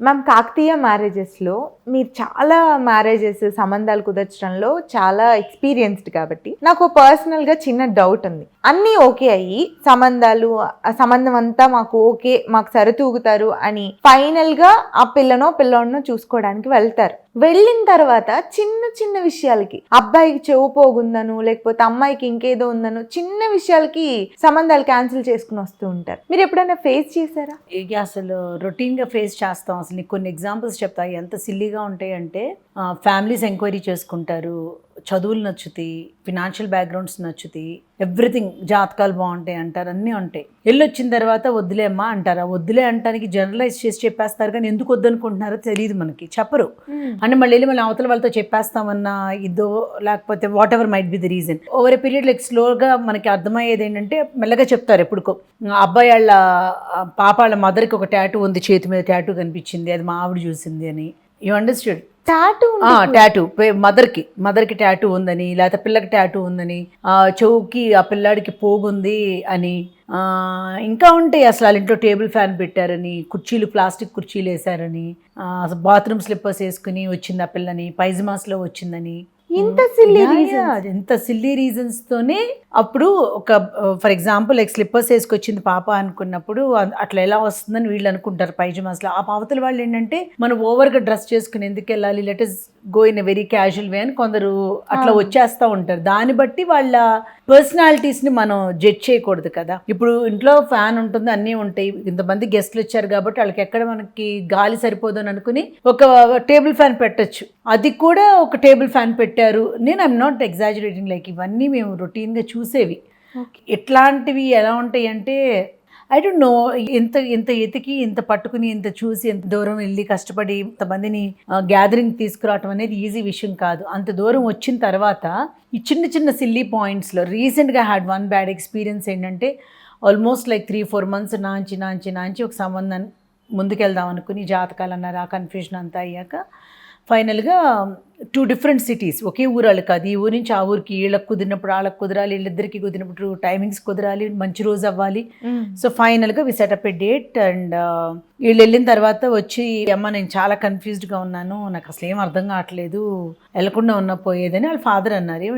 Ma'am, Kakatiya మ్యారేజెస్లో మీరు చాలా marriages సంబంధాలు కుదర్చడంలో చాలా ఎక్స్పీరియన్స్డ్ కాబట్టి నాకు పర్సనల్గా చిన్న డౌట్ ఉంది. అన్నీ ఓకే అయ్యి సంబంధం అంతా మాకు ఓకే, మాకు సరితూగుతారు అని ఫైనల్గా ఆ పిల్లనో చూసుకోవడానికి వెళ్తారు. వెళ్ళిన తర్వాత చిన్న చిన్న విషయాలకి అబ్బాయికి చెవు పోగుందను, లేకపోతే అమ్మాయికి ఇంకేదో ఉందను, చిన్న విషయాలకి సంబంధాలు క్యాన్సిల్ చేసుకుని వస్తూ ఉంటారు. మీరు ఎప్పుడైనా ఫేస్ చేశారా? ఇక అసలు రొటీన్గా ఫేస్ చేస్తాం. అసలు నీకు కొన్ని ఎగ్జాంపుల్స్ చెప్తా, ఎంత సిల్లీగా ఉంటాయి అంటే, ఫ్యామిలీస్ ఎంక్వైరీ చేసుకుంటారు, చదువులు నచ్చుతాయి, ఫినాన్షియల్ బ్యాక్గ్రౌండ్స్ నచ్చుతాయి, ఎవ్రీథింగ్, జాతకాలు బాగుంటాయి అంటారు, అన్నీ ఉంటాయి. వెళ్ళొచ్చిన తర్వాత వద్దులే అమ్మా అంటారా? వద్దులే అంటానికి జనరలైజ్ చేసి చెప్పేస్తారు, కానీ ఎందుకు వద్దనుకుంటున్నారో తెలియదు మనకి, చెప్పరు. అంటే మళ్ళీ అవతల వాళ్ళతో చెప్పేస్తామన్నా ఇదో, లేకపోతే what ever might be the reason. Over a period like స్లోగా మనకి అర్థమయ్యేది ఏంటంటే, మెల్లగా చెప్తారు ఎప్పుడుకో. అబ్బాయి వాళ్ళ పాప వాళ్ళ మదర్కి ఒక టాటూ ఉంది, చేతి మీద టాటూ కనిపించింది, అది మా ఆవిడ చూసింది అని. You understood? టాటూ మదర్కి టాటూ ఉందని, లేకపోతే పిల్లకి టాటూ ఉందని, చెవుకి ఆ పిల్లాడికి పోగుంది అని, ఇంకా ఉంటాయి. అసలు వాళ్ళ ఇంట్లో టేబుల్ ఫ్యాన్ పెట్టారని, ప్లాస్టిక్ కుర్చీలు వేసారని, బాత్రూమ్ స్లిప్పర్స్ వేసుకుని వచ్చింది ఆ పిల్లని, పైజమాస్లో వచ్చిందని, ఇంత సిల్లీ రీజన్స్ తోనే. అప్పుడు ఒక ఫర్ ఎగ్జాంపుల్ లైక్ స్లిప్పర్స్ వేసుకొచ్చింది పాప అనుకున్నప్పుడు అట్లా ఎలా వస్తుందని వీళ్ళు అనుకుంటారు పైజమాస్లో. ఆ పావతల వాళ్ళు ఏంటంటే, మనం ఓవర్గా డ్రెస్ చేసుకుని ఎందుకు వెళ్ళాలి, let us go in a very casual way అని కొందరు అట్లా వచ్చేస్తూ ఉంటారు. దాన్ని బట్టి వాళ్ళ పర్సనాలిటీస్ని మనం జడ్జ్ చేయకూడదు కదా. ఇప్పుడు ఇంట్లో ఫ్యాన్ ఉంటుంది, అన్నీ ఉంటాయి, ఇంతమంది గెస్ట్లు వచ్చారు కాబట్టి వాళ్ళకి ఎక్కడ మనకి గాలి సరిపోదు అని అనుకుని ఒక టేబుల్ ఫ్యాన్ పెట్టచ్చు. అది కూడా ఒక టేబుల్ ఫ్యాన్ పెట్టారు. ఐఎమ్ నాట్ ఎగ్జాజరేటింగ్, లైక్ ఇవన్నీ మేము రొటీన్గా చూసేవి. ఇట్లాంటివి ఎలా ఉంటాయి అంటే, ఐ డోంట్ నో, ఇంత ఎతికి, ఇంత పట్టుకుని, ఇంత చూసి, ఎంత దూరం వెళ్ళి కష్టపడి ఇంతమందిని గ్యాదరింగ్ తీసుకురావటం అనేది ఈజీ విషయం కాదు. అంత దూరం వచ్చిన తర్వాత ఈ చిన్న చిన్న సిల్లీ పాయింట్స్లో రీసెంట్గా హ్యాడ్ వన్ బ్యాడ్ ఎక్స్పీరియన్స్. ఏంటంటే, ఆల్మోస్ట్ లైక్ 3-4 months నాంచి ఒక సంబంధం ముందుకెళ్దాం అనుకుని, జాతకాలు అన్నారు, ఆ కన్ఫ్యూజన్ అంతా అయ్యాక ఫైనల్గా 2 different cities, ఒకే ఊరాళ్ళు కాదు, ఈ ఊరి నుంచి ఆ ఊరికి, వీళ్ళకి కుదిరినప్పుడు వాళ్ళకి కుదరాలి, వీళ్ళిద్దరికి కుదిరినప్పుడు టైమింగ్స్ కుదరాలి, మంచి రోజు అవ్వాలి. సో ఫైనల్గా వి సెటప్ ఏ డేట్. అండ్ వీళ్ళు వెళ్ళిన తర్వాత వచ్చి, అమ్మ నేను చాలా కన్ఫ్యూజ్డ్గా ఉన్నాను, నాకు అసలు ఏం అర్థం కావట్లేదు, వెళ్ళకుండా ఉన్న పోయేదని వాళ్ళ ఫాదర్ అన్నారు.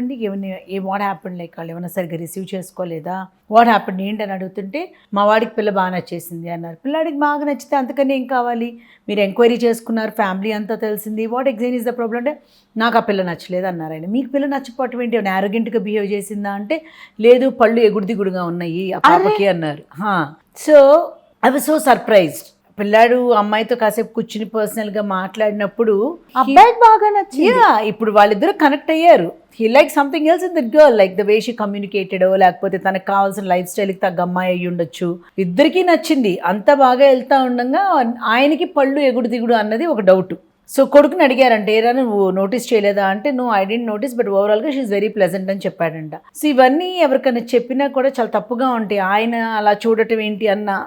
వాట్ హ్యాపెండ్, లైక్ వాళ్ళు ఏమైనా సరిగ్గా రిసీవ్ చేసుకోలేదా, వాట్ హ్యాపెండ్ ఏంటి అని అడుగుతుంటే, మా వాడికి పిల్ల బాగా నచ్చేసింది అన్నారు. పిల్లాడికి బాగా నచ్చితే అంతకన్నా ఏం కావాలి, మీరు ఎంక్వైరీ చేసుకున్నారు, ఫ్యామిలీ అంతా తెలిసింది, what exine is the problem అంటే, నాకు ఆ పిల్ల నచ్చలేదు అన్నారు ఆయన. మీకు పిల్ల నచ్చిపోవటం ఏంటి, ఏమైనా యారోగెంట్గా బిహేవ్ చేసిందా అంటే, లేదు పళ్ళు ఎగుడుదిగుడుగా ఉన్నాయి ఆ పాపకి అన్నారు. So I was so surprised. పిల్లాడు అమ్మాయితో కాసేపు కూర్చుని పర్సనల్గా మాట్లాడినప్పుడు అబ్బాయికి బాగా నచ్చింది. ఇప్పుడు వాళ్ళిద్దరూ కనెక్ట్ అయ్యారు. He like something else in that girl, like the way she communicated, లేకపోతే తనకు కావాల్సిన లైఫ్ స్టైల్కి తగ్గ అమ్మాయి అయ్యి ఉండొచ్చు. ఇద్దరికీ నచ్చింది, అంత బాగా వెళ్తా ఉండగా ఆయనకి పళ్ళు ఎగుడు దిగుడు అన్నది ఒక డౌట్. సో కొడుకుని అడిగారంటే, ఏరా నువ్వు నోటీస్ చేయలేదా అంటే, no I didn't notice, but ఓవరాల్గా షీఈస్ వెరీ ప్లెజెంట్ అని చెప్పాడంట. సో ఇవన్నీ ఎవరికైనా చెప్పినా కూడా చాలా తప్పుగా ఉంటాయి. ఆయన అలా చూడటం ఏంటి అన్న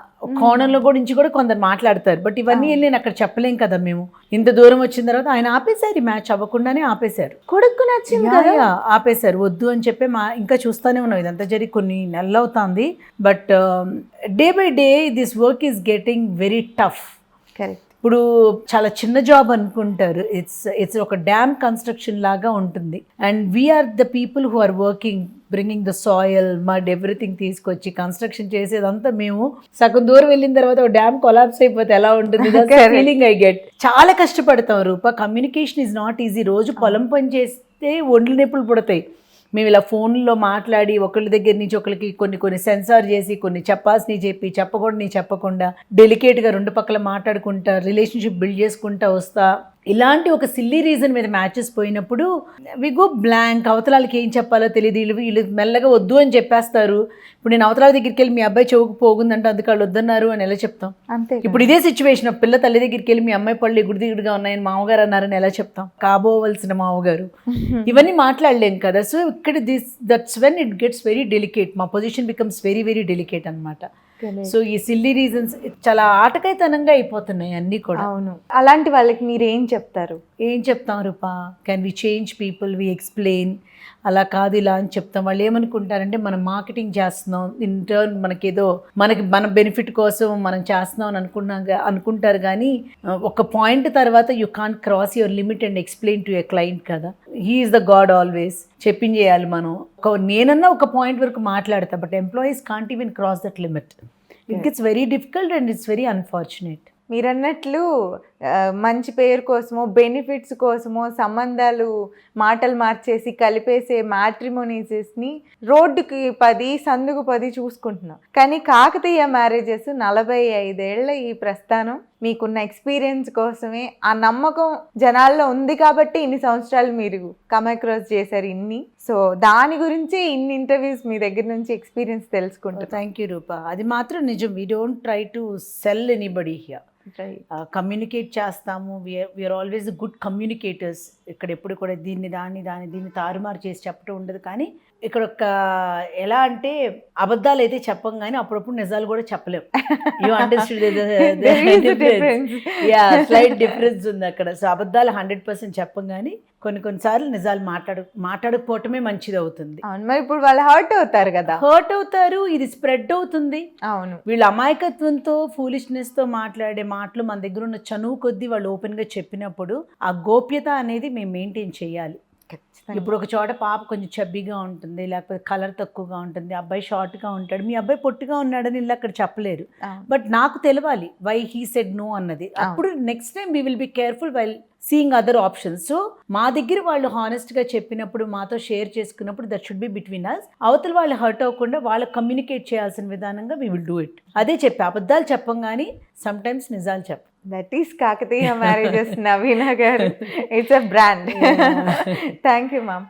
కోణంలో నుంచి కూడా కొందరు మాట్లాడతారు. బట్ ఇవన్నీ నేను అక్కడ చెప్పలేం కదా, మేము ఇంత దూరం వచ్చిన తర్వాత ఆయన ఆపేశారు, ఈ మ్యాచ్ అవ్వకుండానే ఆపేశారు. కొడుకు నచ్చింది కదా, ఆపేశారు, వద్దు అని చెప్పి. ఇంకా చూస్తూనే ఉన్నాం, ఇదంతా జరిగి కొన్ని నెలలు అవుతుంది. But day by day this work is getting very tough. Correct. ఇప్పుడు చాలా చిన్న జాబ్ అనుకుంటారు, ఇట్స్ ఒక డ్యామ్ కన్స్ట్రక్షన్ లాగా ఉంటుంది. And we are the people who are working, bringing the soil, mud, everything తీసుకొచ్చి కన్స్ట్రక్షన్ చేసేదంతా మేము. సగం దూరం వెళ్ళిన తర్వాత ఒక డ్యామ్ కొలాప్స్ అయిపోతే ఎలా ఉంటుంది, ఫీలింగ్ ఐ గెట్. చాలా కష్టపడతాం Roopa. Communication is not easy. రోజు పొలం పని చేస్తే ఒండ్లు నొప్పులు పుడతాయి. మేము ఇలా ఫోన్లో మాట్లాడి ఒకళ్ళ దగ్గర నుంచి ఒకరికి కొన్ని సెన్సార్ చేసి, కొన్ని చెప్పాల్సినవి చెప్పి, చెప్పకుండా డెలికేట్గా 2 పక్కల మాట్లాడుకుంటా, రిలేషన్షిప్ బిల్డ్ చేసుకుంటా వస్తా. ఇలాంటి ఒక సిల్లీ రీజన్ మీద మ్యాచెస్ పోయినప్పుడు వి గో బ్లాంక్. అవతలాలకి ఏం చెప్పాలో తెలియదు. వీళ్ళు మెల్లగా వద్దు అని చెప్పేస్తారు. ఇప్పుడు నేను అవతలాల దగ్గరికి వెళ్ళి, మీ అబ్బాయి చెవుకు పోగుందంటే అందుకు వాళ్ళు వద్దన్నారు అని ఎలా చెప్తాం? అంతే. ఇప్పుడు ఇదే సిచ్యువేషన్, పిల్ల తల్లి దగ్గరికి వెళ్ళి, మీ అమ్మాయి పళ్ళు ఎగుడుదిగుడుగా ఉన్నాయని మామగారు అన్నారని ఎలా చెప్తాం? కాబోవలసిన మామగారు. ఇవన్నీ మాట్లాడలేం కదా. సో ఇక్కడ that's when it gets very delicate. మా position becomes very very delicate అనమాట. సో ఈ సిల్లీ రీజన్స్ చాలా ఆటకాయతనంగా అయిపోతున్నాయి అన్నీ కూడా. అవును. అలాంటి వాళ్ళకి మీరు ఏం చెప్తారు? ఏం చెప్తాం Roopa? Can we change people? We explain. అలా కాదు ఇలా అని చెప్తాం. వాళ్ళు ఏమనుకుంటారంటే మనం మార్కెటింగ్ చేస్తున్నాం, ఇన్ టర్న్ మన బెనిఫిట్ కోసం మనం చేస్తున్నాం అని అనుకుంటారు. కానీ ఒక పాయింట్ తర్వాత you can't cross your limit and explain to a client కదా. He is the god always. చెప్పించేయాలి మనం. నేనన్నా ఒక పాయింట్ వరకు మాట్లాడతా, but employees can't even cross that limit. It gets very difficult and it's very unfortunate. మీరు అన్నట్లు మంచి పేరు కోసమో బెనిఫిట్స్ కోసమో సంబంధాలు మాటలు మార్చేసి కలిపేసే మ్యాట్రిమోనీసెస్ని రోడ్డుకి 10 సందుకు 10 చూసుకుంటున్నాం. కానీ కాకతీయ మ్యారేజెస్ 45 ఏళ్ల ఈ ప్రస్థానం మీకున్న ఎక్స్పీరియన్స్ కోసమే, ఆ నమ్మకం జనాల్లో ఉంది కాబట్టి ఇన్ని సంవత్సరాలు మీరు కమ్ అక్రాస్ చేశారు ఇన్ని. సో దాని గురించి ఇన్ని ఇంటర్వ్యూస్ మీ దగ్గర నుంచి ఎక్స్పీరియన్స్ తెలుసుకుంటారు. Thank you Rupa. అది మాత్రం నిజం. We don't try to sell anybody here. Communicate చేస్తాము. We are always good communicators. ఇక్కడ ఎప్పుడు కూడా దీన్ని తారుమారు చేసి చెప్పడం ఉండదు. కానీ ఇక్కడ ఒక ఎలా అంటే అబద్ధాలు అయితే చెప్పం, కానీ అప్పుడప్పుడు నిజాలు కూడా చెప్పలేం. యూ అండర్స్టూడ్ స్లైట్ డిఫరెన్స్ ఉంది అక్కడ. సో అబద్ధాలు 100% చెప్పం, కానీ కొన్నిసార్లు నిజాలు మాట్లాడకపోవటమే మంచిది అవుతుంది. మరి ఇప్పుడు వాళ్ళు హర్ట్ అవుతారు, ఇది స్ప్రెడ్ అవుతుంది. అవును, వీళ్ళ అమాయకత్వంతో ఫూలిష్నెస్తో మాట్లాడే మాటలు మన దగ్గర ఉన్న చనువు కొద్దీ వాళ్ళు ఓపెన్గా చెప్పినప్పుడు ఆ గోప్యత అనేది మేము మెయింటైన్ చేయాలి. ఇప్పుడు ఒక చోట పాప కొంచెం చబ్బీగా ఉంటుంది, లేకపోతే కలర్ తక్కువగా ఉంటుంది, అబ్బాయి షార్ట్గా ఉంటాడు, మీ అబ్బాయి పొట్టిగా ఉన్నాడని ఇలా అక్కడ చెప్పలేరు. బట్ నాకు తెలవాలి వై హీ సెడ్ నో అన్నది. అప్పుడు next time we will be careful while seeing other options. So మా దగ్గర వాళ్ళు హానెస్ట్గా చెప్పినప్పుడు, మాతో షేర్ చేసుకున్నప్పుడు that should be between us. అవతల వాళ్ళు హర్ట్ అవ్వకుండా వాళ్ళు కమ్యూనికేట్ చేయాల్సిన విధానంగా వీ విల్ డూ ఇట్. అదే చెప్పి అబద్ధాలు చెప్పం, కానీ సమ్ టైమ్స్ నిజాలు చెప్పం. దట్ ఈస్ కాకతీయ మ్యారేజెస్ నవీన గారు. It's a brand. Thank you ma'am.